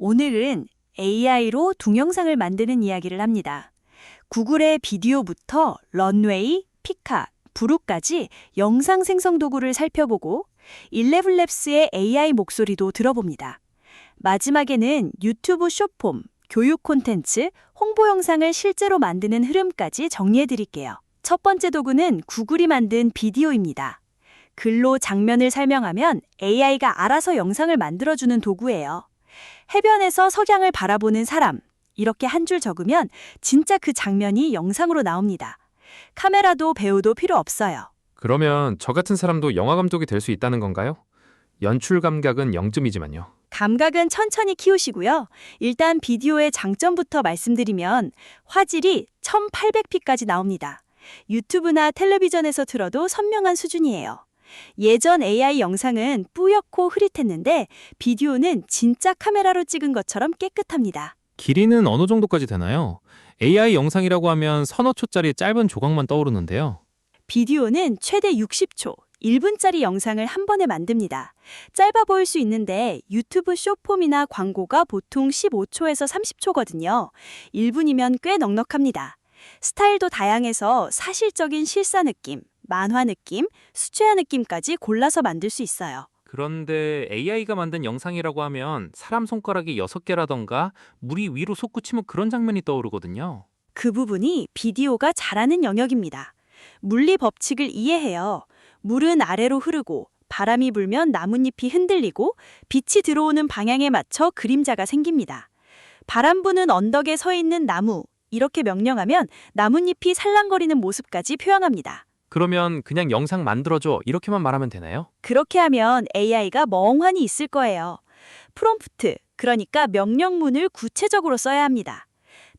오늘은 AI로 동영상을 만드는 이야기를 합니다. 구글의 비디오부터 런웨이, 피카, 브루까지 영상 생성 도구를 살펴보고 11랩스의 AI 목소리도 들어봅니다. 마지막에는 유튜브 숏폼, 교육 콘텐츠, 홍보 영상을 실제로 만드는 흐름까지 정리해드릴게요. 첫 번째 도구는 구글이 만든 비디오입니다. 글로 장면을 설명하면 AI가 알아서 영상을 만들어주는 도구예요. 해변에서 석양을 바라보는 사람, 이렇게 한 줄 적으면 진짜 그 장면이 영상으로 나옵니다. 카메라도 배우도 필요 없어요. 그러면 저 같은 사람도 영화 감독이 될 수 있다는 건가요? 연출 감각은 0점이지만요. 감각은 천천히 키우시고요. 일단 비디오의 장점부터 말씀드리면 화질이 1800p까지 나옵니다. 유튜브나 텔레비전에서 틀어도 선명한 수준이에요. 예전 AI 영상은 뿌옇고 흐릿했는데 비디오는 진짜 카메라로 찍은 것처럼 깨끗합니다. 길이는 어느 정도까지 되나요? AI 영상이라고 하면 서너 초짜리 짧은 조각만 떠오르는데요. 비디오는 최대 60초, 1분짜리 영상을 한 번에 만듭니다. 짧아 보일 수 있는데 유튜브 숏폼이나 광고가 보통 15초에서 30초거든요. 1분이면 꽤 넉넉합니다. 스타일도 다양해서 사실적인 실사 느낌, 만화 느낌, 수채화 느낌까지 골라서 만들 수 있어요. 그런데 AI가 만든 영상이라고 하면 사람 손가락이 6개라던가 물이 위로 솟구치면 그런 장면이 떠오르거든요. 그 부분이 비디오가 잘하는 영역입니다. 물리 법칙을 이해해요. 물은 아래로 흐르고 바람이 불면 나뭇잎이 흔들리고 빛이 들어오는 방향에 맞춰 그림자가 생깁니다. 바람 부는 언덕에 서 있는 나무, 이렇게 명령하면 나뭇잎이 살랑거리는 모습까지 표현합니다. 그러면 그냥 영상 만들어줘 이렇게만 말하면 되나요? 그렇게 하면 AI가 멍하니 있을 거예요. 프롬프트, 그러니까 명령문을 구체적으로 써야 합니다.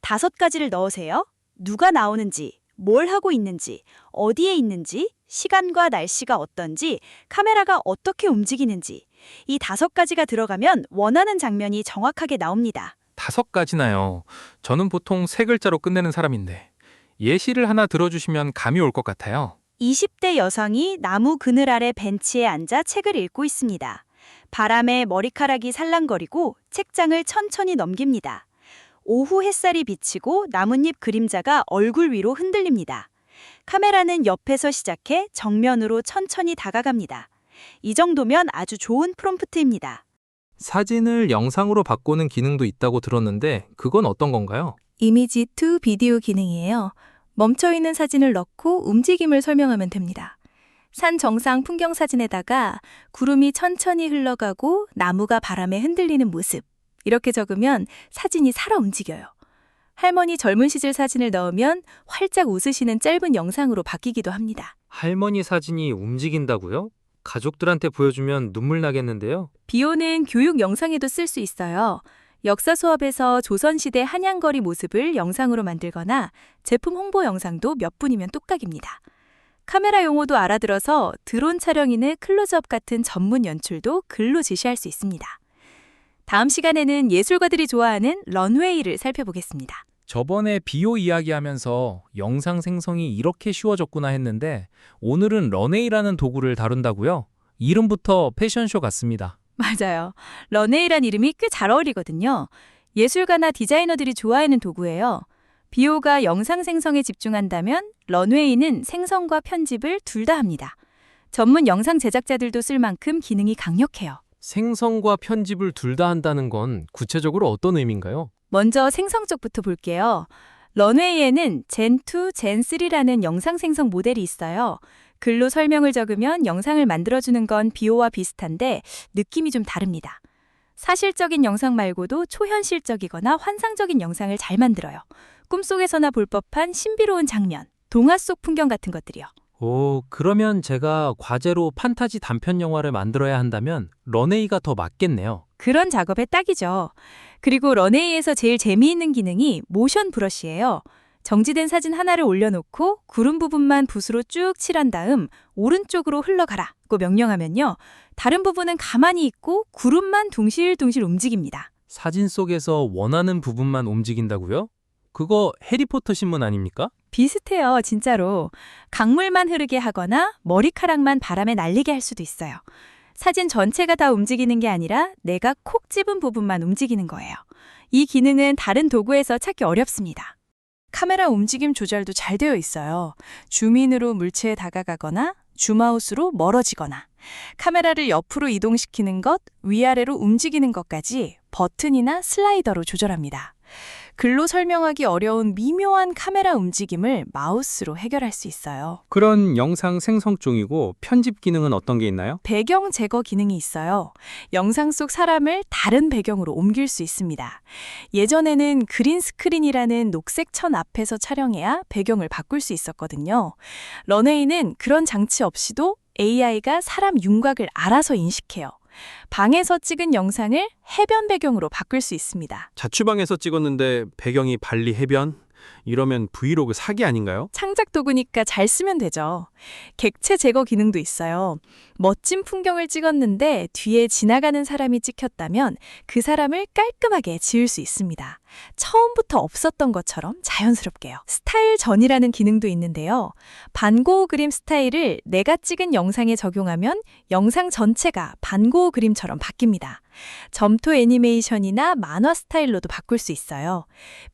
5가지를 넣으세요. 누가 나오는지, 뭘 하고 있는지, 어디에 있는지, 시간과 날씨가 어떤지, 카메라가 어떻게 움직이는지. 이 5가지가 들어가면 원하는 장면이 정확하게 나옵니다. 5가지나요? 저는 보통 3글자로 끝내는 사람인데 예시를 하나 들어주시면 감이 올 것 같아요. 20대 여성이 나무 그늘 아래 벤치에 앉아 책을 읽고 있습니다. 바람에 머리카락이 살랑거리고 책장을 천천히 넘깁니다. 오후 햇살이 비치고 나뭇잎 그림자가 얼굴 위로 흔들립니다. 카메라는 옆에서 시작해 정면으로 천천히 다가갑니다. 이 정도면 아주 좋은 프롬프트입니다. 사진을 영상으로 바꾸는 기능도 있다고 들었는데 그건 어떤 건가요? 이미지 투 비디오 기능이에요. 멈춰있는 사진을 넣고 움직임을 설명하면 됩니다. 산 정상 풍경 사진에다가 구름이 천천히 흘러가고 나무가 바람에 흔들리는 모습. 이렇게 적으면 사진이 살아 움직여요. 할머니 젊은 시절 사진을 넣으면 활짝 웃으시는 짧은 영상으로 바뀌기도 합니다. 할머니 사진이 움직인다고요? 가족들한테 보여주면 눈물 나겠는데요? 비오는 교육 영상에도 쓸 수 있어요. 역사 수업에서 조선시대 한양거리 모습을 영상으로 만들거나 제품 홍보 영상도 몇 분이면 뚝딱입니다. 카메라 용어도 알아들어서 드론 촬영이나 클로즈업 같은 전문 연출도 글로 지시할 수 있습니다. 다음 시간에는 예술가들이 좋아하는 런웨이를 살펴보겠습니다. 저번에 비오 이야기하면서 영상 생성이 이렇게 쉬워졌구나 했는데 오늘은 런웨이라는 도구를 다룬다고요? 이름부터 패션쇼 같습니다. 맞아요. 런웨이란 이름이 꽤 잘 어울리거든요. 예술가나 디자이너들이 좋아하는 도구예요. 비오가 영상 생성에 집중한다면 런웨이는 생성과 편집을 둘 다 합니다. 전문 영상 제작자들도 쓸 만큼 기능이 강력해요. 생성과 편집을 둘 다 한다는 건 구체적으로 어떤 의미인가요? 먼저 생성 쪽부터 볼게요. 런웨이에는 젠2, 젠3라는 영상 생성 모델이 있어요. 글로 설명을 적으면 영상을 만들어주는 건 비오와 비슷한데 느낌이 좀 다릅니다. 사실적인 영상 말고도 초현실적이거나 환상적인 영상을 잘 만들어요. 꿈속에서나 볼 법한 신비로운 장면, 동화 속 풍경 같은 것들이요. 오, 그러면 제가 과제로 판타지 단편 영화를 만들어야 한다면 런웨이가 더 맞겠네요. 그런 작업에 딱이죠. 그리고 런웨이에서 제일 재미있는 기능이 모션 브러쉬예요. 정지된 사진 하나를 올려놓고 구름 부분만 붓으로 쭉 칠한 다음 오른쪽으로 흘러가라고 명령하면요. 다른 부분은 가만히 있고 구름만 둥실둥실 움직입니다. 사진 속에서 원하는 부분만 움직인다고요? 그거 해리포터 신문 아닙니까? 비슷해요, 진짜로. 강물만 흐르게 하거나 머리카락만 바람에 날리게 할 수도 있어요. 사진 전체가 다 움직이는 게 아니라 내가 콕 집은 부분만 움직이는 거예요. 이 기능은 다른 도구에서 찾기 어렵습니다. 카메라 움직임 조절도 잘 되어 있어요. 줌인으로 물체에 다가가거나 줌아웃으로 멀어지거나 카메라를 옆으로 이동시키는 것, 위아래로 움직이는 것까지 버튼이나 슬라이더로 조절합니다. 글로 설명하기 어려운 미묘한 카메라 움직임을 마우스로 해결할 수 있어요. 그런 영상 생성 중이고 편집 기능은 어떤 게 있나요? 배경 제거 기능이 있어요. 영상 속 사람을 다른 배경으로 옮길 수 있습니다. 예전에는 그린 스크린이라는 녹색 천 앞에서 촬영해야 배경을 바꿀 수 있었거든요. 런웨이는 그런 장치 없이도 AI가 사람 윤곽을 알아서 인식해요. 방에서 찍은 영상을 해변 배경으로 바꿀 수 있습니다. 자취방에서 찍었는데 배경이 발리 해변? 이러면 브이로그 사기 아닌가요? 창작 도구니까 잘 쓰면 되죠. 객체 제거 기능도 있어요. 멋진 풍경을 찍었는데 뒤에 지나가는 사람이 찍혔다면 그 사람을 깔끔하게 지울 수 있습니다. 처음부터 없었던 것처럼 자연스럽게요. 스타일 전이라는 기능도 있는데요. 반고우 그림 스타일을 내가 찍은 영상에 적용하면 영상 전체가 반고우 그림처럼 바뀝니다. 점토 애니메이션이나 만화 스타일로도 바꿀 수 있어요.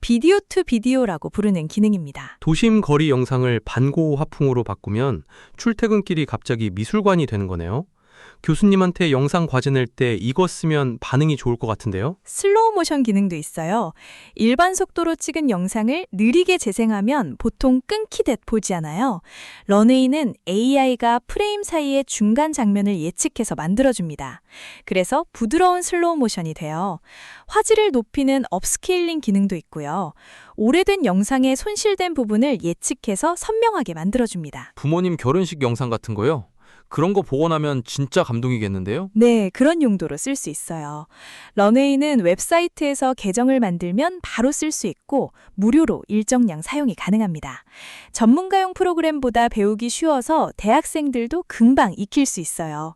비디오 투 비디오라고 부르는 기능입니다. 도심 거리 영상을 반고우 화풍으로 바꾸면 출퇴근길이 갑자기 미술관이 되는 거네요. 교수님한테 영상 과제 낼 때 이거 쓰면 반응이 좋을 것 같은데요? 슬로우 모션 기능도 있어요. 일반 속도로 찍은 영상을 느리게 재생하면 보통 끊기듯 보지 않아요. 런웨이는 AI가 프레임 사이의 중간 장면을 예측해서 만들어줍니다. 그래서 부드러운 슬로우 모션이 돼요. 화질을 높이는 업스케일링 기능도 있고요. 오래된 영상에 손실된 부분을 예측해서 선명하게 만들어줍니다. 부모님 결혼식 영상 같은 거요? 그런 거 보고 나면 진짜 감동이겠는데요? 네, 그런 용도로 쓸 수 있어요. 런웨이는 웹사이트에서 계정을 만들면 바로 쓸 수 있고 무료로 일정량 사용이 가능합니다. 전문가용 프로그램보다 배우기 쉬워서 대학생들도 금방 익힐 수 있어요.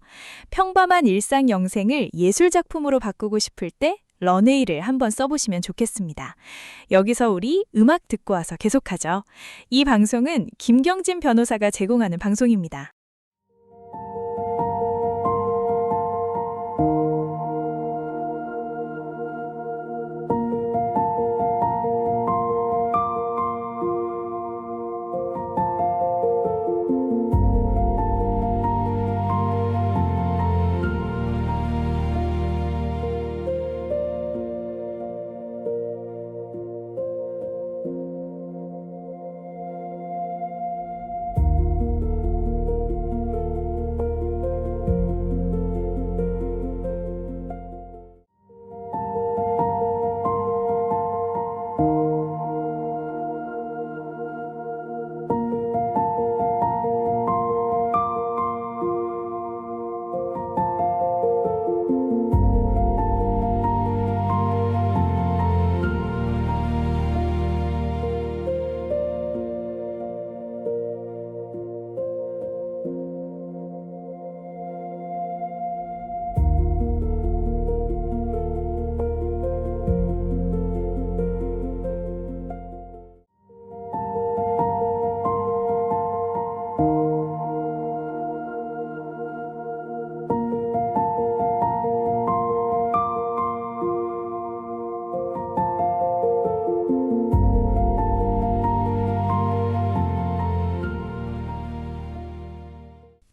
평범한 일상 영상을 예술작품으로 바꾸고 싶을 때 런웨이를 한번 써보시면 좋겠습니다. 여기서 우리 음악 듣고 와서 계속하죠. 이 방송은 김경진 변호사가 제공하는 방송입니다.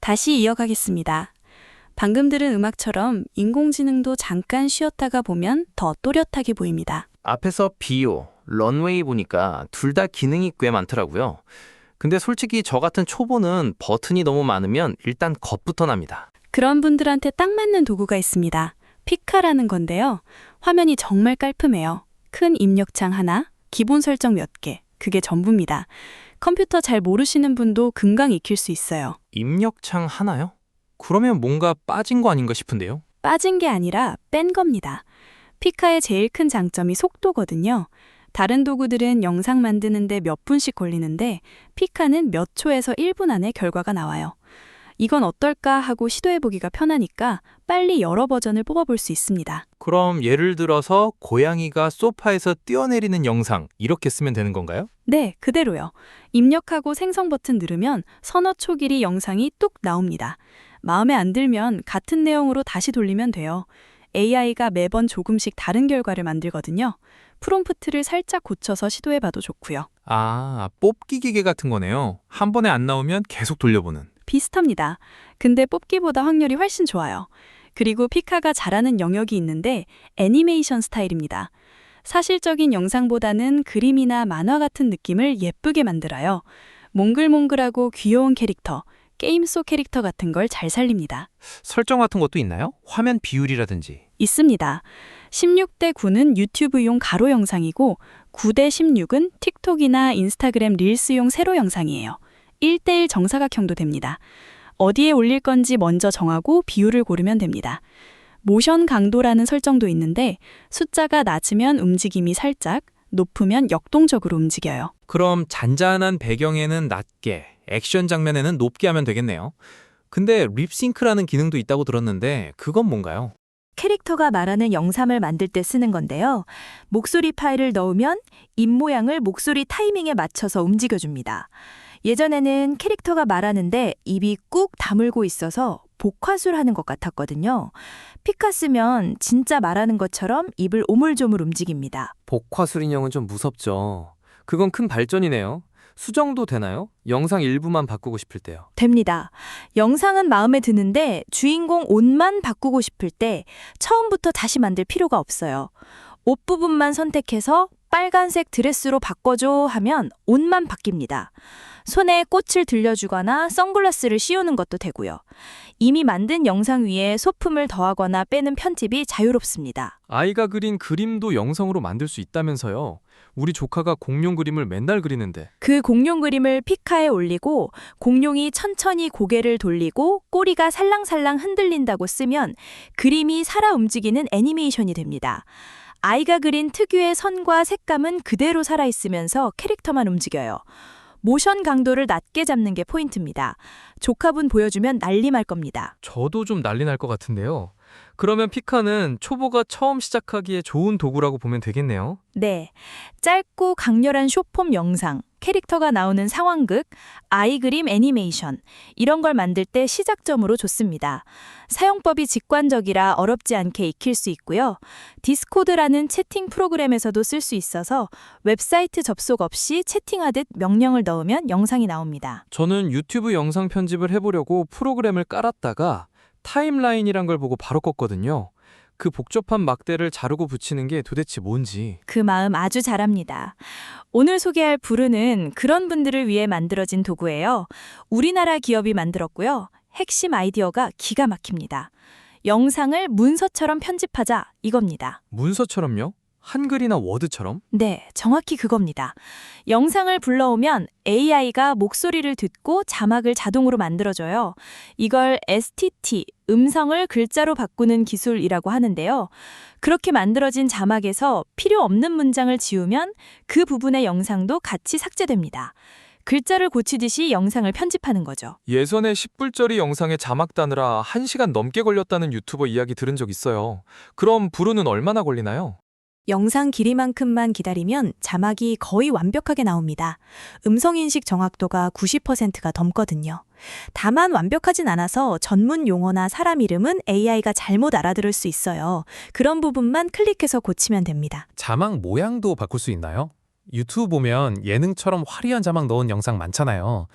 다시 이어가겠습니다. 방금 들은 음악처럼 인공지능도 잠깐 쉬었다가 보면 더 또렷하게 보입니다. 앞에서 비오, 런웨이 보니까 둘 다 기능이 꽤 많더라고요. 근데 솔직히 저 같은 초보는 버튼이 너무 많으면 일단 겁부터 납니다. 그런 분들한테 딱 맞는 도구가 있습니다. 피카라는 건데요. 화면이 정말 깔끔해요. 큰 입력창 하나, 기본 설정 몇 개, 그게 전부입니다. 컴퓨터 잘 모르시는 분도 금방 익힐 수 있어요. 입력창 하나요? 그러면 뭔가 빠진 거 아닌가 싶은데요? 빠진 게 아니라 뺀 겁니다. 피카의 제일 큰 장점이 속도거든요. 다른 도구들은 영상 만드는데 몇 분씩 걸리는데 피카는 몇 초에서 1분 안에 결과가 나와요. 이건 어떨까 하고 시도해보기가 편하니까 빨리 여러 버전을 뽑아볼 수 있습니다. 그럼 예를 들어서 고양이가 소파에서 뛰어내리는 영상 이렇게 쓰면 되는 건가요? 네, 그대로요. 입력하고 생성 버튼 누르면 서너 초 길이 영상이 뚝 나옵니다. 마음에 안 들면 같은 내용으로 다시 돌리면 돼요. AI가 매번 조금씩 다른 결과를 만들거든요. 프롬프트를 살짝 고쳐서 시도해봐도 좋고요. 아, 뽑기 기계 같은 거네요. 한 번에 안 나오면 계속 돌려보는. 비슷합니다. 근데 뽑기보다 확률이 훨씬 좋아요. 그리고 피카가 잘하는 영역이 있는데 애니메이션 스타일입니다. 사실적인 영상보다는 그림이나 만화 같은 느낌을 예쁘게 만들어요. 몽글몽글하고 귀여운 캐릭터, 게임 속 캐릭터 같은 걸 잘 살립니다. 설정 같은 것도 있나요? 화면 비율이라든지. 있습니다. 16대 9는 유튜브용 가로 영상이고 9대 16은 틱톡이나 인스타그램 릴스용 세로 영상이에요. 1대1 정사각형도 됩니다. 어디에 올릴 건지 먼저 정하고 비율을 고르면 됩니다. 모션 강도라는 설정도 있는데 숫자가 낮으면 움직임이 살짝, 높으면 역동적으로 움직여요. 그럼 잔잔한 배경에는 낮게, 액션 장면에는 높게 하면 되겠네요. 근데 립싱크라는 기능도 있다고 들었는데 그건 뭔가요? 캐릭터가 말하는 영상을 만들 때 쓰는 건데요. 목소리 파일을 넣으면 입 모양을 목소리 타이밍에 맞춰서 움직여줍니다. 예전에는 캐릭터가 말하는데 입이 꾹 다물고 있어서 복화술하는 것 같았거든요. 피카 쓰면 진짜 말하는 것처럼 입을 오물조물 움직입니다. 복화술 인형은 좀 무섭죠. 그건 큰 발전이네요. 수정도 되나요? 영상 일부만 바꾸고 싶을 때요. 됩니다. 영상은 마음에 드는데 주인공 옷만 바꾸고 싶을 때 처음부터 다시 만들 필요가 없어요. 옷 부분만 선택해서 빨간색 드레스로 바꿔줘 하면 옷만 바뀝니다. 손에 꽃을 들려주거나 선글라스를 씌우는 것도 되고요. 이미 만든 영상 위에 소품을 더하거나 빼는 편집이 자유롭습니다. 아이가 그린 그림도 영상으로 만들 수 있다면서요. 우리 조카가 공룡 그림을 맨날 그리는데. 그 공룡 그림을 피카에 올리고 공룡이 천천히 고개를 돌리고 꼬리가 살랑살랑 흔들린다고 쓰면 그림이 살아 움직이는 애니메이션이 됩니다. 아이가 그린 특유의 선과 색감은 그대로 살아있으면서 캐릭터만 움직여요. 모션 강도를 낮게 잡는 게 포인트입니다. 조카분 보여주면 난리 날 겁니다. 저도 좀 난리 날 것 같은데요. 그러면 피카는 초보가 처음 시작하기에 좋은 도구라고 보면 되겠네요. 네, 짧고 강렬한 숏폼 영상, 캐릭터가 나오는 상황극, 아이 그림 애니메이션 이런 걸 만들 때 시작점으로 좋습니다. 사용법이 직관적이라 어렵지 않게 익힐 수 있고요. 디스코드라는 채팅 프로그램에서도 쓸 수 있어서 웹사이트 접속 없이 채팅하듯 명령을 넣으면 영상이 나옵니다. 저는 유튜브 영상 편집을 해보려고 프로그램을 깔았다가 타임라인이란 걸 보고 바로 껐거든요. 그 복잡한 막대를 자르고 붙이는 게 도대체 뭔지. 그 마음 아주 잘합니다. 오늘 소개할 부르는 그런 분들을 위해 만들어진 도구예요. 우리나라 기업이 만들었고요. 핵심 아이디어가 기가 막힙니다. 영상을 문서처럼 편집하자 이겁니다. 문서처럼요? 한글이나 워드처럼? 네, 정확히 그겁니다. 영상을 불러오면 AI가 목소리를 듣고 자막을 자동으로 만들어줘요. 이걸 STT, 음성을 글자로 바꾸는 기술이라고 하는데요. 그렇게 만들어진 자막에서 필요 없는 문장을 지우면 그 부분의 영상도 같이 삭제됩니다. 글자를 고치듯이 영상을 편집하는 거죠. 예전에 10불짜리 영상에 자막 따느라 1시간 넘게 걸렸다는 유튜버 이야기 들은 적 있어요. 그럼 부르는 얼마나 걸리나요? 영상 길이만큼만 기다리면 자막이 거의 완벽하게 나옵니다. 음성인식 정확도가 90%가 넘거든요. 다만 완벽하진 않아서 전문 용어나 사람 이름은 AI가 잘못 알아들을 수 있어요. 그런 부분만 클릭해서 고치면 됩니다. 자막 모양도 바꿀 수 있나요? 유튜브 보면 예능처럼 화려한 자막 넣은 영상 많잖아요.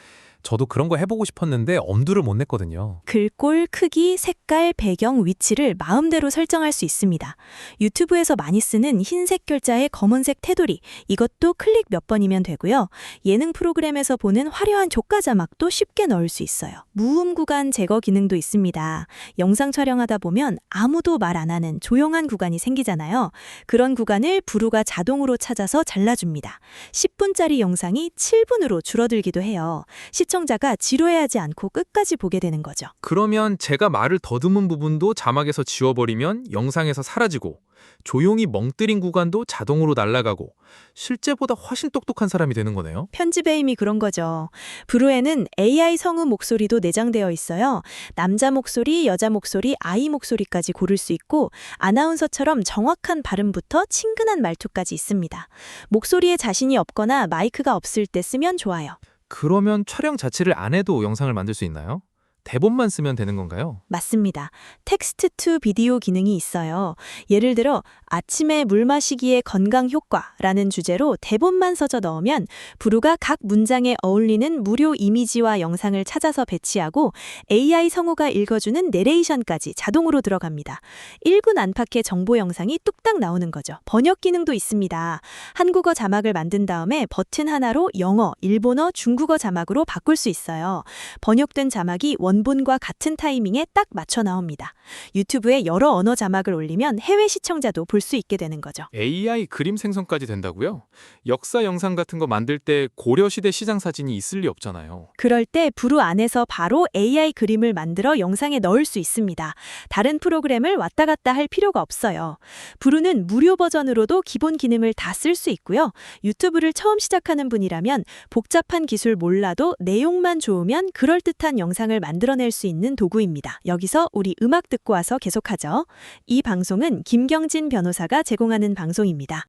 저도 그런 거 해보고 싶었는데 엄두를 못 냈거든요. 글꼴, 크기, 색깔, 배경, 위치를 마음대로 설정할 수 있습니다. 유튜브에서 많이 쓰는 흰색 글자에 검은색 테두리, 이것도 클릭 몇 번이면 되고요. 예능 프로그램에서 보는 화려한 조가 자막도 쉽게 넣을 수 있어요. 무음 구간 제거 기능도 있습니다. 영상 촬영하다 보면 아무도 말 안 하는 조용한 구간이 생기잖아요. 그런 구간을 부루가 자동으로 찾아서 잘라줍니다. 10분짜리 영상이 7분으로 줄어들기도 해요. 시청자가 지루해하지 않고 끝까지 보게 되는 거죠. 그러면 제가 말을 더듬은 부분도 자막에서 지워버리면 영상에서 사라지고 조용히 멍 때린 구간도 자동으로 날아가고 실제보다 훨씬 똑똑한 사람이 되는 거네요. 편집의 힘이 그런 거죠. 부루에는 AI 성우 목소리도 내장되어 있어요. 남자 목소리, 여자 목소리, 아이 목소리까지 고를 수 있고 아나운서처럼 정확한 발음부터 친근한 말투까지 있습니다. 목소리에 자신이 없거나 마이크가 없을 때 쓰면 좋아요. 그러면 촬영 자체를 안 해도 영상을 만들 수 있나요? 대본만 쓰면 되는 건가요? 맞습니다. 텍스트 투 비디오 기능이 있어요. 예를 들어 아침에 물 마시기의 건강 효과라는 주제로 대본만 써져 넣으면 부루가 각 문장에 어울리는 무료 이미지와 영상을 찾아서 배치하고 AI 성우가 읽어주는 내레이션까지 자동으로 들어갑니다. 1군 안팎의 정보 영상이 뚝딱 나오는 거죠. 번역 기능도 있습니다. 한국어 자막을 만든 다음에 버튼 하나로 영어, 일본어, 중국어 자막으로 바꿀 수 있어요. 번역된 자막이 원본과 같은 타이밍에 딱 맞춰 나옵니다. 유튜브에 여러 언어 자막을 올리면 해외 시청자도 볼 수 있게 되는 거죠. AI 그림 생성까지 된다고요? 역사 영상 같은 거 만들 때 고려시대 시장 사진이 있을 리 없잖아요. 그럴 때 부루 안에서 바로 AI 그림을 만들어 영상에 넣을 수 있습니다. 다른 프로그램을 왔다 갔다 할 필요가 없어요. 부루는 무료 버전으로도 기본 기능을 다 쓸 수 있고요. 유튜브를 처음 시작하는 분이라면 복잡한 기술 몰라도 내용만 좋으면 그럴듯한 영상을 만들어낼 수 있는 도구입니다. 여기서 우리 음악 듣고 와서 계속하죠. 이 방송은 김경진 변호사가 제공하는 방송입니다.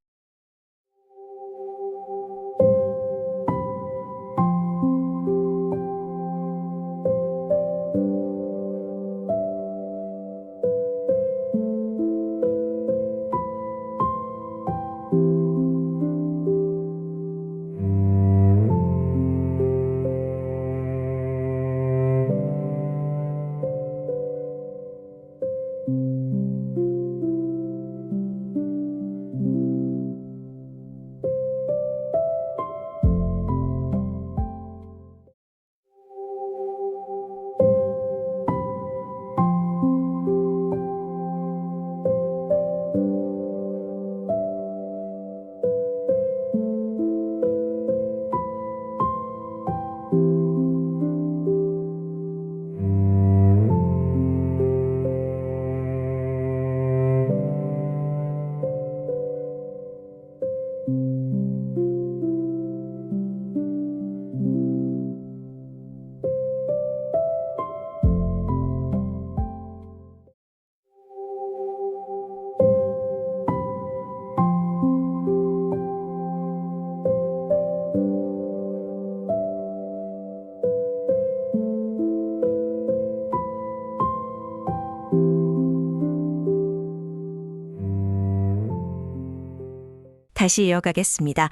다시 이어가겠습니다.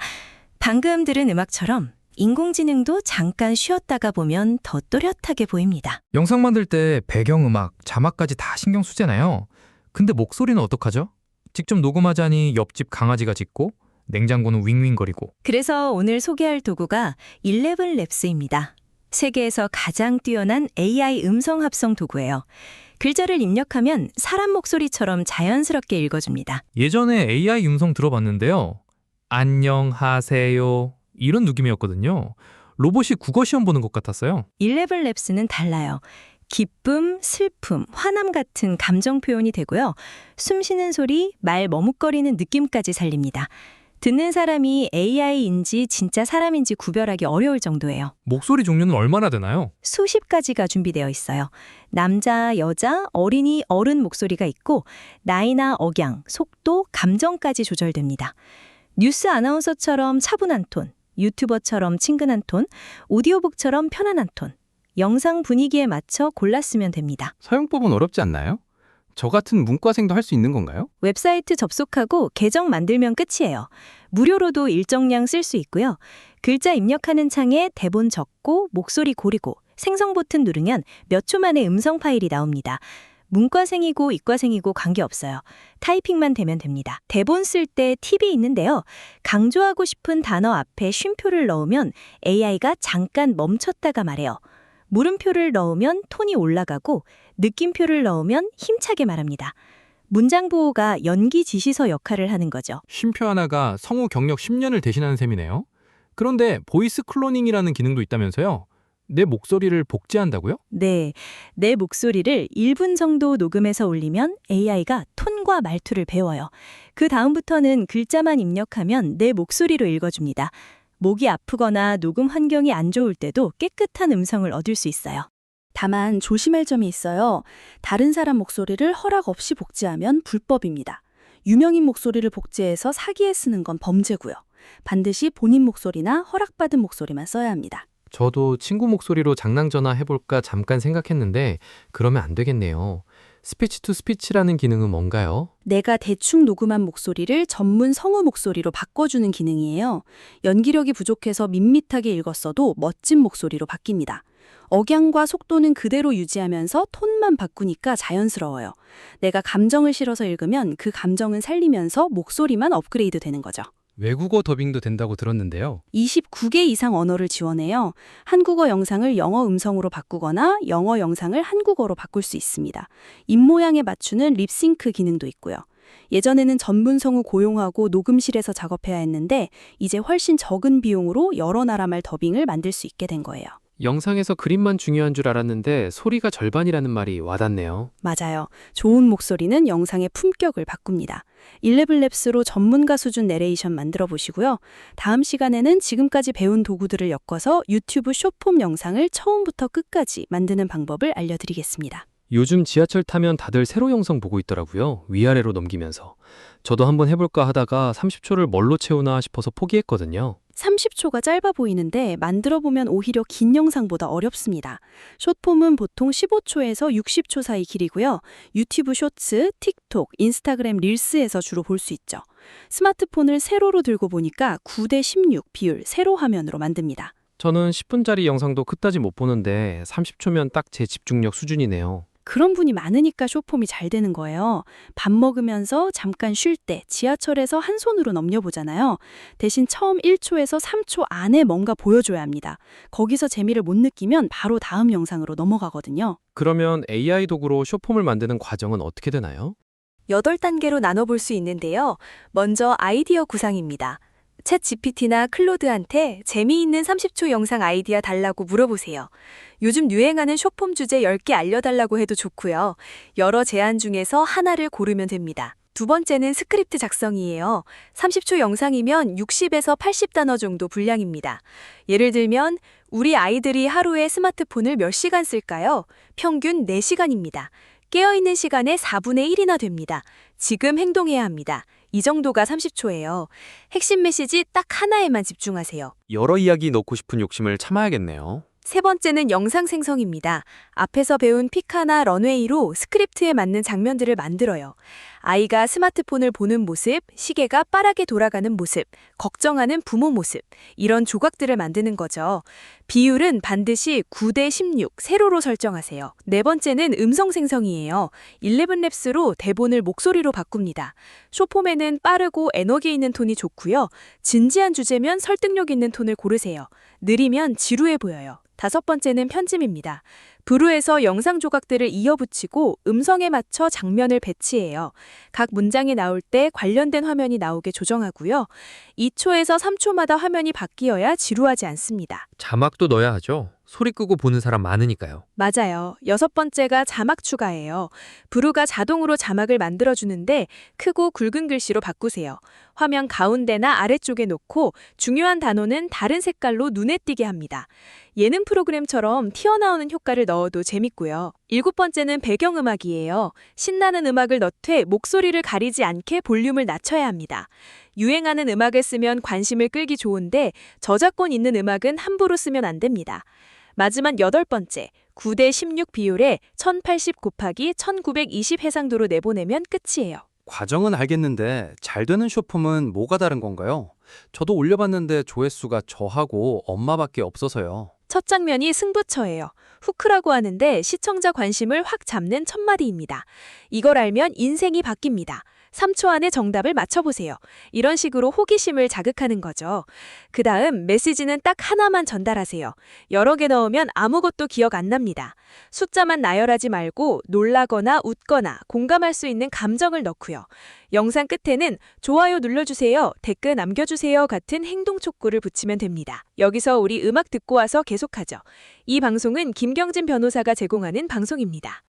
방금 들은 음악처럼 인공지능도 잠깐 쉬었다가 보면 더 또렷하게 보입니다. 영상 만들 때 배경음악, 자막까지 다 신경 쓰잖아요. 근데 목소리는 어떡하죠? 직접 녹음하자니 옆집 강아지가 짖고 냉장고는 윙윙거리고. 그래서 오늘 소개할 도구가 11랩스입니다. 세계에서 가장 뛰어난 AI 음성 합성 도구예요. 글자를 입력하면 사람 목소리처럼 자연스럽게 읽어줍니다. 예전에 AI 음성 들어봤는데요. 안녕하세요. 이런 느낌이었거든요. 로봇이 국어 시험 보는 것 같았어요. 11랩스는 달라요. 기쁨, 슬픔, 화남 같은 감정 표현이 되고요. 숨 쉬는 소리, 말 머뭇거리는 느낌까지 살립니다. 듣는 사람이 AI인지 진짜 사람인지 구별하기 어려울 정도예요. 목소리 종류는 얼마나 되나요? 수십 가지가 준비되어 있어요. 남자, 여자, 어린이, 어른 목소리가 있고 나이나 억양, 속도, 감정까지 조절됩니다. 뉴스 아나운서처럼 차분한 톤, 유튜버처럼 친근한 톤, 오디오북처럼 편안한 톤, 영상 분위기에 맞춰 골랐으면 됩니다. 사용법은 어렵지 않나요? 저 같은 문과생도 할 수 있는 건가요? 웹사이트 접속하고 계정 만들면 끝이에요. 무료로도 일정량 쓸 수 있고요. 글자 입력하는 창에 대본 적고 목소리 고르고 생성 버튼 누르면 몇 초 만에 음성 파일이 나옵니다. 문과생이고 이과생이고 관계없어요. 타이핑만 되면 됩니다. 대본 쓸 때 팁이 있는데요. 강조하고 싶은 단어 앞에 쉼표를 넣으면 AI가 잠깐 멈췄다가 말해요. 물음표를 넣으면 톤이 올라가고 느낌표를 넣으면 힘차게 말합니다. 문장 보호가 연기 지시서 역할을 하는 거죠. 쉼표 하나가 성우 경력 10년을 대신하는 셈이네요. 그런데 보이스 클로닝이라는 기능도 있다면서요? 내 목소리를 복제한다고요? 네, 내 목소리를 1분 정도 녹음해서 올리면 AI가 톤과 말투를 배워요. 그 다음부터는 글자만 입력하면 내 목소리로 읽어줍니다. 목이 아프거나 녹음 환경이 안 좋을 때도 깨끗한 음성을 얻을 수 있어요. 다만 조심할 점이 있어요. 다른 사람 목소리를 허락 없이 복제하면 불법입니다. 유명인 목소리를 복제해서 사기에 쓰는 건 범죄고요. 반드시 본인 목소리나 허락받은 목소리만 써야 합니다. 저도 친구 목소리로 장난 전화 해볼까 잠깐 생각했는데 그러면 안 되겠네요. 스피치 투 스피치라는 기능은 뭔가요? 내가 대충 녹음한 목소리를 전문 성우 목소리로 바꿔주는 기능이에요. 연기력이 부족해서 밋밋하게 읽었어도 멋진 목소리로 바뀝니다. 억양과 속도는 그대로 유지하면서 톤만 바꾸니까 자연스러워요. 내가 감정을 실어서 읽으면 그 감정은 살리면서 목소리만 업그레이드 되는 거죠. 외국어 더빙도 된다고 들었는데요. 29개 이상 언어를 지원해요. 한국어 영상을 영어 음성으로 바꾸거나 영어 영상을 한국어로 바꿀 수 있습니다. 입모양에 맞추는 립싱크 기능도 있고요. 예전에는 전문 성우 고용하고 녹음실에서 작업해야 했는데 이제 훨씬 적은 비용으로 여러 나라 말 더빙을 만들 수 있게 된 거예요. 영상에서 그림만 중요한 줄 알았는데 소리가 절반이라는 말이 와닿네요. 맞아요. 좋은 목소리는 영상의 품격을 바꿉니다. 11랩스로 전문가 수준 내레이션 만들어 보시고요. 다음 시간에는 지금까지 배운 도구들을 엮어서 유튜브 숏폼 영상을 처음부터 끝까지 만드는 방법을 알려드리겠습니다. 요즘 지하철 타면 다들 세로 영상 보고 있더라고요. 위아래로 넘기면서. 저도 한번 해볼까 하다가 30초를 뭘로 채우나 싶어서 포기했거든요. 30초가 짧아 보이는데 만들어 보면 오히려 긴 영상보다 어렵습니다. 숏폼은 보통 15초에서 60초 사이 길이고요. 유튜브 쇼츠, 틱톡, 인스타그램 릴스에서 주로 볼 수 있죠. 스마트폰을 세로로 들고 보니까 9대 16 비율 세로 화면으로 만듭니다. 저는 10분짜리 영상도 그다지 못 보는데 30초면 딱 제 집중력 수준이네요. 그런 분이 많으니까 숏폼이 잘 되는 거예요. 밥 먹으면서 잠깐 쉴 때 지하철에서 한 손으로 넘겨보잖아요. 대신 처음 1초에서 3초 안에 뭔가 보여줘야 합니다. 거기서 재미를 못 느끼면 바로 다음 영상으로 넘어가거든요. 그러면 AI 도구로 숏폼을 만드는 과정은 어떻게 되나요? 8단계로 나눠볼 수 있는데요. 먼저 아이디어 구상입니다. 챗 GPT나 클로드한테 재미있는 30초 영상 아이디어 달라고 물어보세요. 요즘 유행하는 숏폼 주제 10개 알려달라고 해도 좋고요. 여러 제안 중에서 하나를 고르면 됩니다. 두 번째는 스크립트 작성이에요. 30초 영상이면 60에서 80단어 정도 분량입니다. 예를 들면 우리 아이들이 하루에 스마트폰을 몇 시간 쓸까요? 평균 4시간입니다. 깨어있는 시간의 4분의 1이나 됩니다. 지금 행동해야 합니다. 이 정도가 30초예요. 핵심 메시지 딱 하나에만 집중하세요. 여러 이야기 넣고 싶은 욕심을 참아야겠네요. 세 번째는 영상 생성입니다. 앞에서 배운 피카나 런웨이로 스크립트에 맞는 장면들을 만들어요. 아이가 스마트폰을 보는 모습, 시계가 빠르게 돌아가는 모습, 걱정하는 부모 모습, 이런 조각들을 만드는 거죠. 비율은 반드시 9대 16 세로로 설정하세요. 네 번째는 음성 생성이에요. 11랩스로 대본을 목소리로 바꿉니다. 숏폼에는 빠르고 에너지 있는 톤이 좋고요. 진지한 주제면 설득력 있는 톤을 고르세요. 느리면 지루해 보여요. 다섯 번째는 편집입니다. 브루에서 영상 조각들을 이어붙이고 음성에 맞춰 장면을 배치해요. 각 문장이 나올 때 관련된 화면이 나오게 조정하고요. 2초에서 3초마다 화면이 바뀌어야 지루하지 않습니다. 자막도 넣어야 하죠. 소리 끄고 보는 사람 많으니까요. 맞아요. 여섯 번째가 자막 추가예요. 브루가 자동으로 자막을 만들어주는데 크고 굵은 글씨로 바꾸세요. 화면 가운데나 아래쪽에 놓고 중요한 단어는 다른 색깔로 눈에 띄게 합니다. 예능 프로그램처럼 튀어나오는 효과를 넣어도 재밌고요. 일곱 번째는 배경음악이에요. 신나는 음악을 넣되 목소리를 가리지 않게 볼륨을 낮춰야 합니다. 유행하는 음악을 쓰면 관심을 끌기 좋은데 저작권 있는 음악은 함부로 쓰면 안 됩니다. 마지막 여덟 번째, 9대 16 비율에 1080 곱하기 1920 해상도로 내보내면 끝이에요. 과정은 알겠는데 잘 되는 숏폼은 뭐가 다른 건가요? 저도 올려봤는데 조회수가 저하고 엄마밖에 없어서요. 첫 장면이 승부처예요. 후크라고 하는데 시청자 관심을 확 잡는 첫마디입니다. 이걸 알면 인생이 바뀝니다. 3초 안에 정답을 맞춰보세요. 이런 식으로 호기심을 자극하는 거죠. 그 다음 메시지는 딱 하나만 전달하세요. 여러 개 넣으면 아무것도 기억 안 납니다. 숫자만 나열하지 말고 놀라거나 웃거나 공감할 수 있는 감정을 넣고요. 영상 끝에는 좋아요 눌러주세요, 댓글 남겨주세요 같은 행동 촉구를 붙이면 됩니다. 여기서 우리 음악 듣고 와서 계속하죠. 이 방송은 김경진 변호사가 제공하는 방송입니다.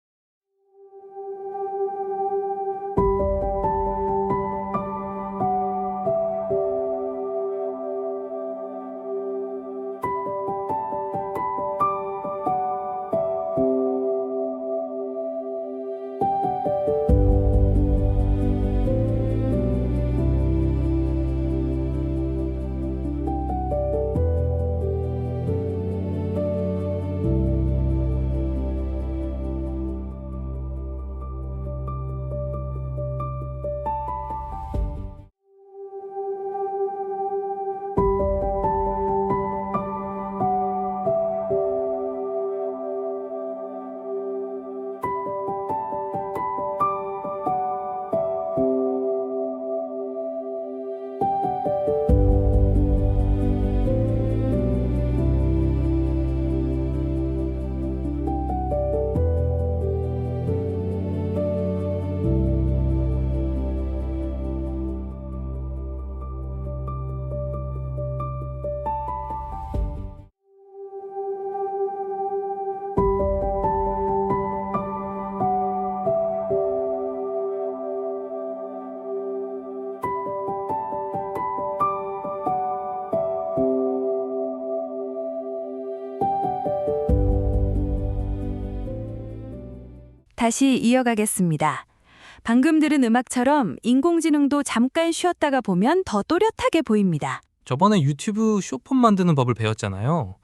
다시 이어가겠습니다. 방금 들은 음악처럼 인공지능도 잠깐 쉬었다가 보면 더 또렷하게 보입니다. 저번에 유튜브 쇼폼 만드는 법을 배웠잖아요.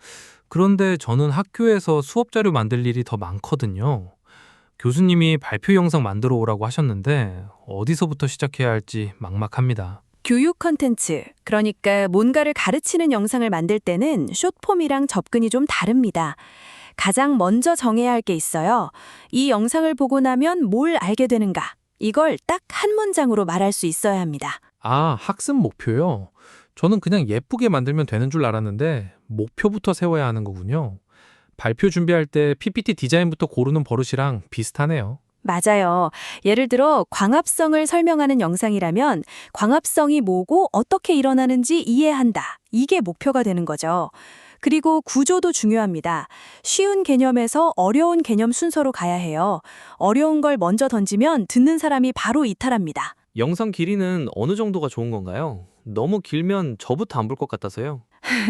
그런데 저는 학교에서 수업 자료 만들 일이 더 많거든요. 교수님이 발표 영상 만들어 오라고 하셨는데 어디서부터 시작해야 할지 막막합니다. 교육 컨텐츠, 그러니까 뭔가를 가르치는 영상을 만들 때는 숏폼이랑 접근이 좀 다릅니다. 가장 먼저 정해야 할 게 있어요. 이 영상을 보고 나면 뭘 알게 되는가? 이걸 딱 한 문장으로 말할 수 있어야 합니다. 아, 학습 목표요? 저는 그냥 예쁘게 만들면 되는 줄 알았는데 목표부터 세워야 하는 거군요. 발표 준비할 때 PPT 디자인부터 고르는 버릇이랑 비슷하네요. 맞아요. 예를 들어 광합성을 설명하는 영상이라면 광합성이 뭐고 어떻게 일어나는지 이해한다. 이게 목표가 되는 거죠. 그리고 구조도 중요합니다. 쉬운 개념에서 어려운 개념 순서로 가야 해요. 어려운 걸 먼저 던지면 듣는 사람이 바로 이탈합니다. 영상 길이는 어느 정도가 좋은 건가요? 너무 길면 저부터 안 볼 것 같아서요.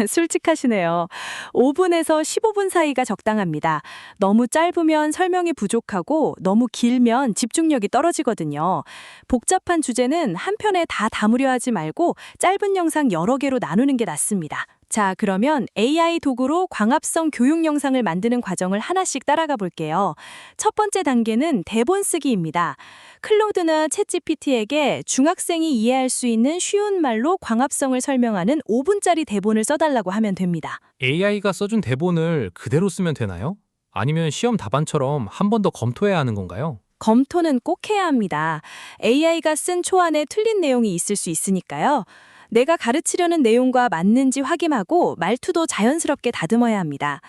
솔직하시네요. 5분에서 15분 사이가 적당합니다. 너무 짧으면 설명이 부족하고 너무 길면 집중력이 떨어지거든요. 복잡한 주제는 한 편에 다 담으려 하지 말고 짧은 영상 여러 개로 나누는 게 낫습니다. 자, 그러면 AI 도구로 광합성 교육 영상을 만드는 과정을 하나씩 따라가 볼게요. 첫 번째 단계는 대본 쓰기입니다. 클로드나 챗GPT에게 중학생이 이해할 수 있는 쉬운 말로 광합성을 설명하는 5분짜리 대본을 써달라고 하면 됩니다. AI가 써준 대본을 그대로 쓰면 되나요? 아니면 시험 답안처럼 한 번 더 검토해야 하는 건가요? 검토는 꼭 해야 합니다. AI가 쓴 초안에 틀린 내용이 있을 수 있으니까요. 내가 가르치려는 내용과 맞는지 확인하고 말투도 자연스럽게 다듬어야 합니다.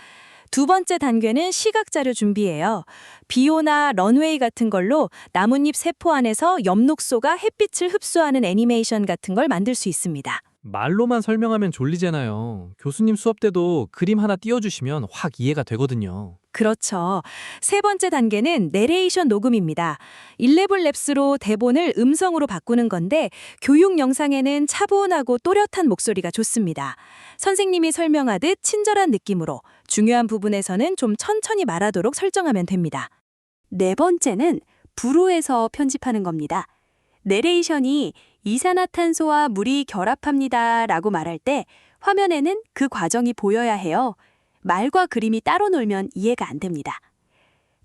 두 번째 단계는 시각 자료 준비예요. 비오나 런웨이 같은 걸로 나뭇잎 세포 안에서 엽록소가 햇빛을 흡수하는 애니메이션 같은 걸 만들 수 있습니다. 말로만 설명하면 졸리잖아요. 교수님 수업 때도 그림 하나 띄워주시면 확 이해가 되거든요. 그렇죠. 세 번째 단계는 내레이션 녹음입니다. 11랩스로 대본을 음성으로 바꾸는 건데 교육 영상에는 차분하고 또렷한 목소리가 좋습니다. 선생님이 설명하듯 친절한 느낌으로 중요한 부분에서는 좀 천천히 말하도록 설정하면 됩니다. 네 번째는 불호해서 편집하는 겁니다. 내레이션이 이산화탄소와 물이 결합합니다 라고 말할 때 화면에는 그 과정이 보여야 해요. 말과 그림이 따로 놀면 이해가 안 됩니다.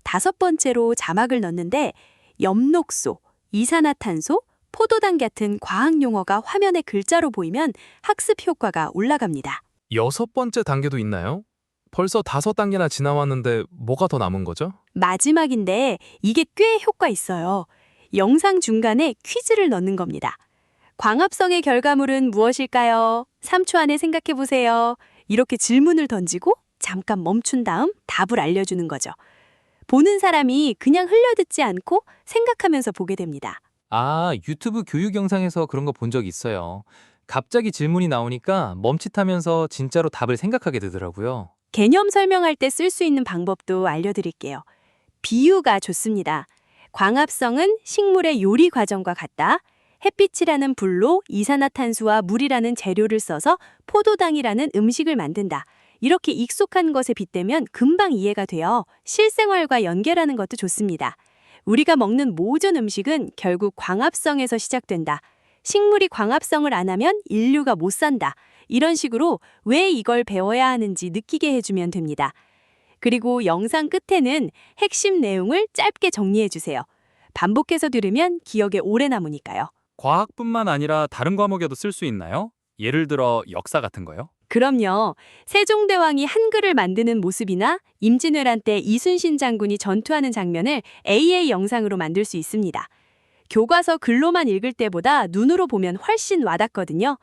다섯 번째로 자막을 넣는데 엽록소, 이산화탄소, 포도당 같은 과학 용어가 화면에 글자로 보이면 학습 효과가 올라갑니다. 여섯 번째 단계도 있나요? 벌써 5단계나 지나왔는데 뭐가 더 남은 거죠? 마지막인데 이게 꽤 효과 있어요. 영상 중간에 퀴즈를 넣는 겁니다. 광합성의 결과물은 무엇일까요? 3초 안에 생각해 보세요. 이렇게 질문을 던지고 잠깐 멈춘 다음 답을 알려주는 거죠. 보는 사람이 그냥 흘려듣지 않고 생각하면서 보게 됩니다. 아, 유튜브 교육 영상에서 그런 거 본 적 있어요. 갑자기 질문이 나오니까 멈칫하면서 진짜로 답을 생각하게 되더라고요. 개념 설명할 때 쓸 수 있는 방법도 알려드릴게요. 비유가 좋습니다. 광합성은 식물의 요리 과정과 같다. 햇빛이라는 불로 이산화탄소와 물이라는 재료를 써서 포도당이라는 음식을 만든다. 이렇게 익숙한 것에 빗대면 금방 이해가 돼요. 실생활과 연결하는 것도 좋습니다. 우리가 먹는 모든 음식은 결국 광합성에서 시작된다. 식물이 광합성을 안 하면 인류가 못 산다. 이런 식으로 왜 이걸 배워야 하는지 느끼게 해주면 됩니다. 그리고 영상 끝에는 핵심 내용을 짧게 정리해 주세요. 반복해서 들으면 기억에 오래 남으니까요. 과학뿐만 아니라 다른 과목에도 쓸 수 있나요? 예를 들어 역사 같은 거요? 그럼요. 세종대왕이 한글을 만드는 모습이나 임진왜란 때 이순신 장군이 전투하는 장면을 AI 영상으로 만들 수 있습니다. 교과서 글로만 읽을 때보다 눈으로 보면 훨씬 와닿거든요.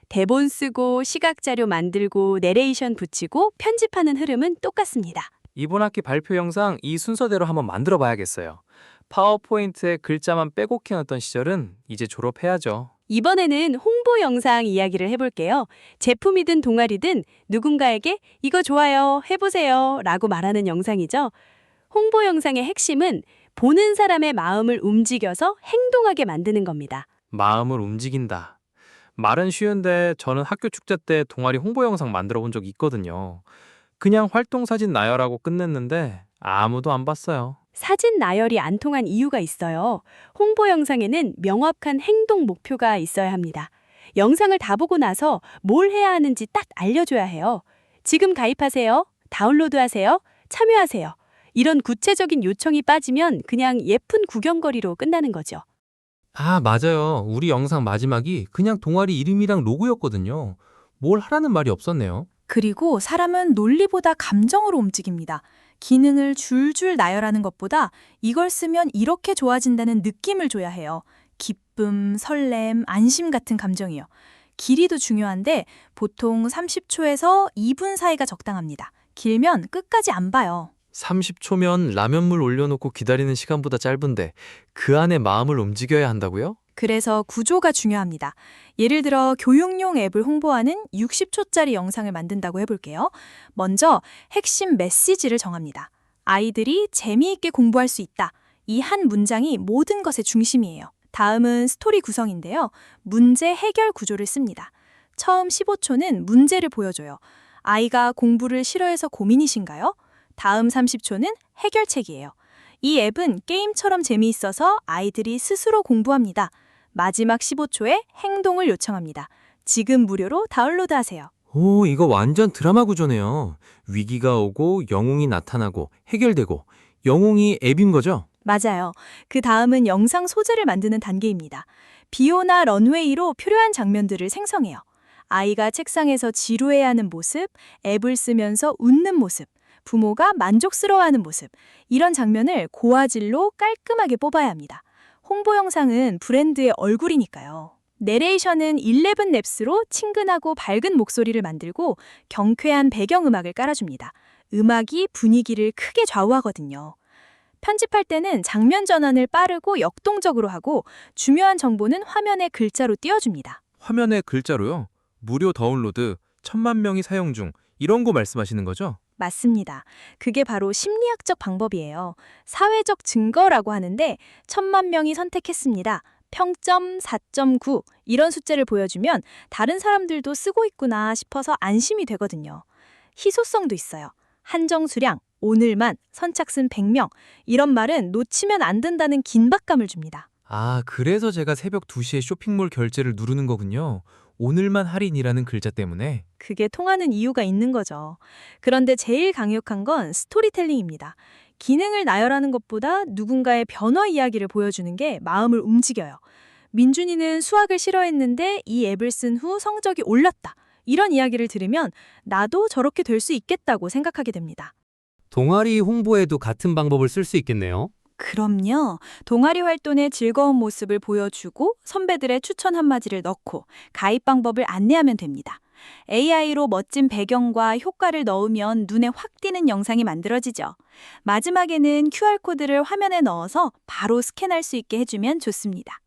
대본 쓰고 시각자료 만들고 내레이션 붙이고 편집하는 흐름은 똑같습니다. 이번 학기 발표 영상 이 순서대로 한번 만들어 봐야겠어요. 파워포인트에 글자만 빼곡히 넣었던 시절은 이제 졸업해야죠. 이번에는 홍보 영상 이야기를 해볼게요. 제품이든 동아리든 누군가에게 이거 좋아요, 해보세요 라고 말하는 영상이죠. 홍보 영상의 핵심은 보는 사람의 마음을 움직여서 행동하게 만드는 겁니다. 마음을 움직인다. 말은 쉬운데 저는 학교 축제 때 동아리 홍보 영상 만들어 본 적 있거든요. 그냥 활동 사진 나열하고 끝냈는데 아무도 안 봤어요. 사진 나열이 안 통한 이유가 있어요. 홍보 영상에는 명확한 행동 목표가 있어야 합니다. 영상을 다 보고 나서 뭘 해야 하는지 딱 알려줘야 해요. 지금 가입하세요. 다운로드하세요. 참여하세요. 이런 구체적인 요청이 빠지면 그냥 예쁜 구경거리로 끝나는 거죠. 아, 맞아요. 우리 영상 마지막이 그냥 동아리 이름이랑 로고였거든요. 뭘 하라는 말이 없었네요. 그리고 사람은 논리보다 감정으로 움직입니다. 기능을 줄줄 나열하는 것보다 이걸 쓰면 이렇게 좋아진다는 느낌을 줘야 해요. 기쁨, 설렘, 안심 같은 감정이요. 길이도 중요한데 보통 30초에서 2분 사이가 적당합니다. 길면 끝까지 안 봐요. 30초면 라면물 올려놓고 기다리는 시간보다 짧은데 그 안에 마음을 움직여야 한다고요? 그래서 구조가 중요합니다. 예를 들어 교육용 앱을 홍보하는 60초짜리 영상을 만든다고 해볼게요. 먼저 핵심 메시지를 정합니다. 아이들이 재미있게 공부할 수 있다. 이 한 문장이 모든 것의 중심이에요. 다음은 스토리 구성인데요. 문제 해결 구조를 씁니다. 처음 15초는 문제를 보여줘요. 아이가 공부를 싫어해서 고민이신가요? 다음 30초는 해결책이에요. 이 앱은 게임처럼 재미있어서 아이들이 스스로 공부합니다. 마지막 15초에 행동을 요청합니다. 지금 무료로 다운로드하세요. 오, 이거 완전 드라마 구조네요. 위기가 오고 영웅이 나타나고 해결되고 영웅이 앱인 거죠? 맞아요. 그 다음은 영상 소재를 만드는 단계입니다. 비오나 런웨이로 표류한 장면들을 생성해요. 아이가 책상에서 지루해하는 모습, 앱을 쓰면서 웃는 모습, 부모가 만족스러워하는 모습, 이런 장면을 고화질로 깔끔하게 뽑아야 합니다. 홍보 영상은 브랜드의 얼굴이니까요. 내레이션은 11랩스로 친근하고 밝은 목소리를 만들고 경쾌한 배경음악을 깔아줍니다. 음악이 분위기를 크게 좌우하거든요. 편집할 때는 장면 전환을 빠르고 역동적으로 하고 중요한 정보는 화면에 글자로 띄워줍니다. 화면에 글자로요? 무료 다운로드, 1000만 명이 사용 중 이런 거 말씀하시는 거죠? 맞습니다. 그게 바로 심리학적 방법이에요. 사회적 증거라고 하는데 1000만 명이 선택했습니다. 평점 4.9 이런 숫자를 보여주면 다른 사람들도 쓰고 있구나 싶어서 안심이 되거든요. 희소성도 있어요. 한정 수량, 오늘만, 선착순 100명 이런 말은 놓치면 안 된다는 긴박감을 줍니다. 아, 그래서 제가 새벽 2시에 쇼핑몰 결제를 누르는 거군요. 오늘만 할인이라는 글자 때문에. 그게 통하는 이유가 있는 거죠. 그런데 제일 강력한 건 스토리텔링입니다. 기능을 나열하는 것보다 누군가의 변화 이야기를 보여주는 게 마음을 움직여요. 민준이는 수학을 싫어했는데 이 앱을 쓴 후 성적이 올랐다. 이런 이야기를 들으면 나도 저렇게 될 수 있겠다고 생각하게 됩니다. 동아리 홍보에도 같은 방법을 쓸 수 있겠네요. 그럼요. 동아리 활동의 즐거운 모습을 보여주고 선배들의 추천 한마디를 넣고 가입 방법을 안내하면 됩니다. AI로 멋진 배경과 효과를 넣으면 눈에 확 띄는 영상이 만들어지죠. 마지막에는 QR코드를 화면에 넣어서 바로 스캔할 수 있게 해주면 좋습니다.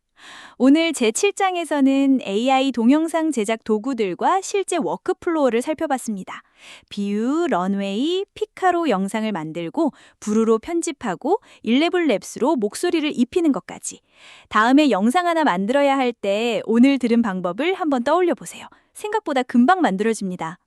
오늘 제7장에서는 AI 동영상 제작 도구들과 실제 워크플로우를 살펴봤습니다. 비유, 런웨이, 피카로 영상을 만들고 부루로 편집하고 11랩스로 목소리를 입히는 것까지. 다음에 영상 하나 만들어야 할 때 오늘 들은 방법을 한번 떠올려 보세요. 생각보다 금방 만들어집니다.